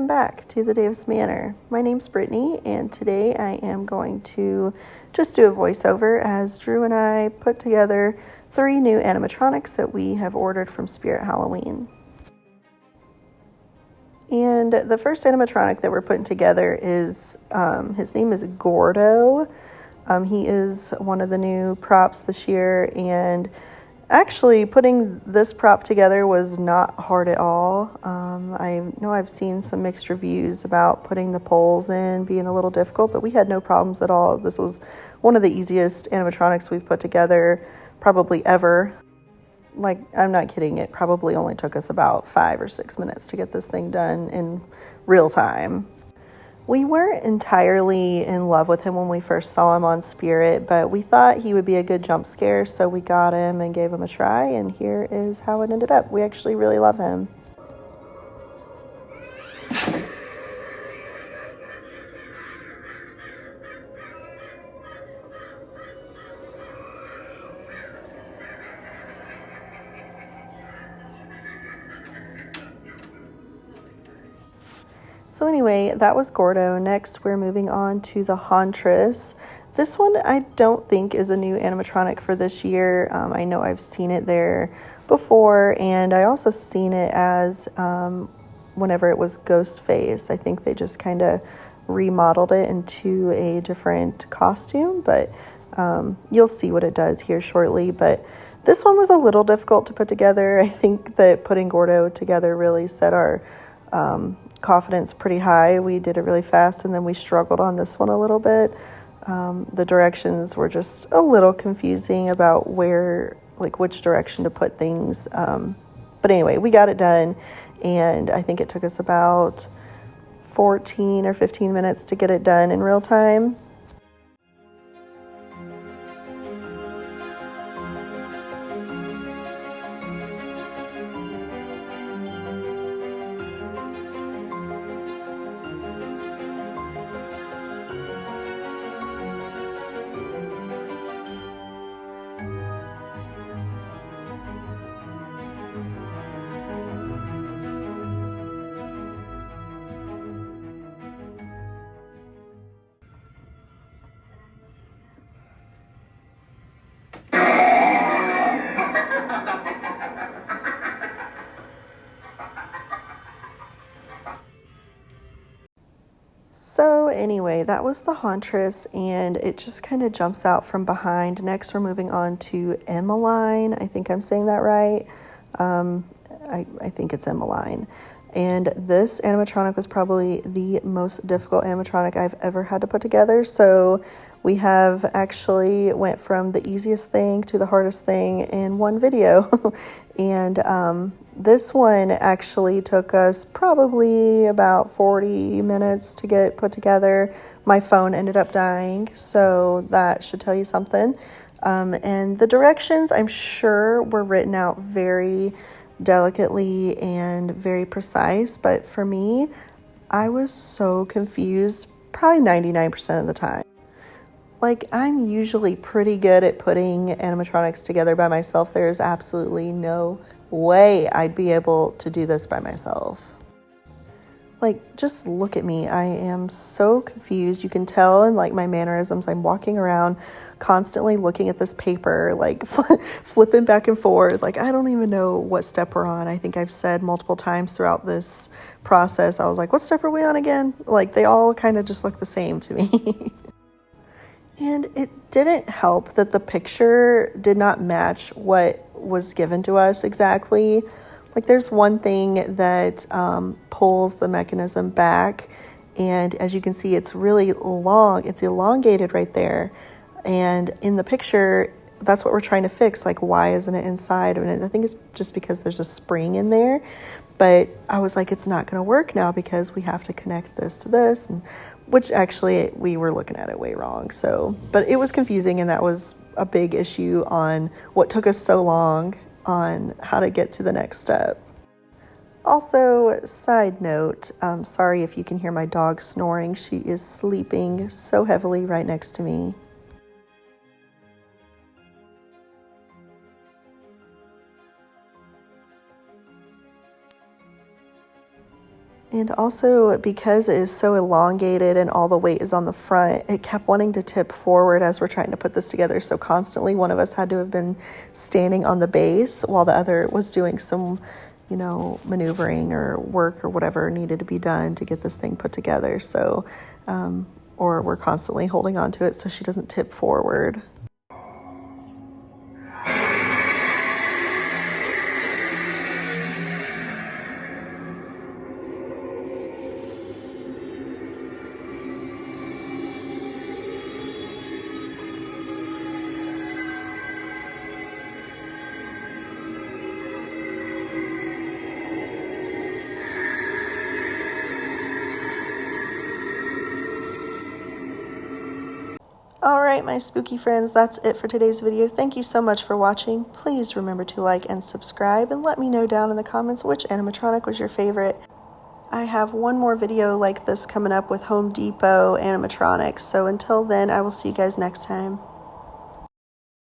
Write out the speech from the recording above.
welcome back to the Davis Manor. My name's Brittany, and today I am going to just do a voiceover as Drew and I put together 3 new animatronics that we have ordered from Spirit Halloween. And the first animatronic that we're putting together is, his name is Gordo. He is one of the new props this year, and actually, putting this prop together was not hard at all. I know I've seen some mixed reviews about putting the poles in being a little difficult, but we had no problems at all. This was one of the easiest animatronics we've put together probably ever. Like, I'm not kidding, it probably only took us about 5 or 6 minutes to get this thing done in real time. We weren't entirely in love with him when we first saw him on Spirit, but we thought he would be a good jump scare, so we got him and gave him a try, and here is how it ended up. We actually really love him. So anyway, that was Gordo. Next, we're moving on to the Huntress. This one I don't think is a new animatronic for this year. I know I've seen it there before, and I also seen it as whenever it was Ghostface. I think they just kind of remodeled it into a different costume, but you'll see what it does here shortly. But this one was a little difficult to put together. I think that putting Gordo together really set our confidence pretty high. We did it really fast, and then we struggled on this one a little bit. The directions were just a little confusing about which direction to put things. But anyway, we got it done, and I think it took us about 14 or 15 minutes to get it done in real time. So anyway, that was the Huntress, and it just kind of jumps out from behind. Next, we're moving on to Emmeline. I think I'm saying that right. I think it's Emmeline. And this animatronic was probably the most difficult animatronic I've ever had to put together. So we have actually went from the easiest thing to the hardest thing in one video. And this one actually took us probably about 40 minutes to get put together. My phone ended up dying, so that should tell you something. And the directions, I'm sure, were written out very delicately and very precise, but for me, I was so confused probably 99% of the time. Like, I'm usually pretty good at putting animatronics together by myself. There's absolutely no way I'd be able to do this by myself. Like, just look at me. I am so confused. You can tell in like my mannerisms. I'm walking around constantly looking at this paper, like flipping back and forth. Like, I don't even know what step we're on. I think I've said multiple times throughout this process, I was like, what step are we on again? Like, they all kind of just look the same to me. And it didn't help that the picture did not match what was given to us exactly. Like, there's one thing that pulls the mechanism back, and as you can see, it's really long. It's elongated right there. And in the picture, that's what we're trying to fix. Like, why isn't it inside? And I think it's just because there's a spring in there. But I was like, it's not going to work now because we have to connect this to this, and which actually we were looking at it way wrong. So, but it was confusing, and that was a big issue on what took us so long on how to get to the next step. Also, side note, sorry if you can hear my dog snoring. She is sleeping so heavily right next to me. And also, because it is so elongated and all the weight is on the front, it kept wanting to tip forward as we're trying to put this together. So constantly one of us had to have been standing on the base while the other was doing some, you know, maneuvering or work or whatever needed to be done to get this thing put together. So, or we're constantly holding on to it so she doesn't tip forward. Alright, my spooky friends, that's it for today's video. Thank you so much for watching. Please remember to like and subscribe, and let me know down in the comments which animatronic was your favorite. I have one more video like this coming up with Home Depot animatronics, so until then, I will see you guys next time.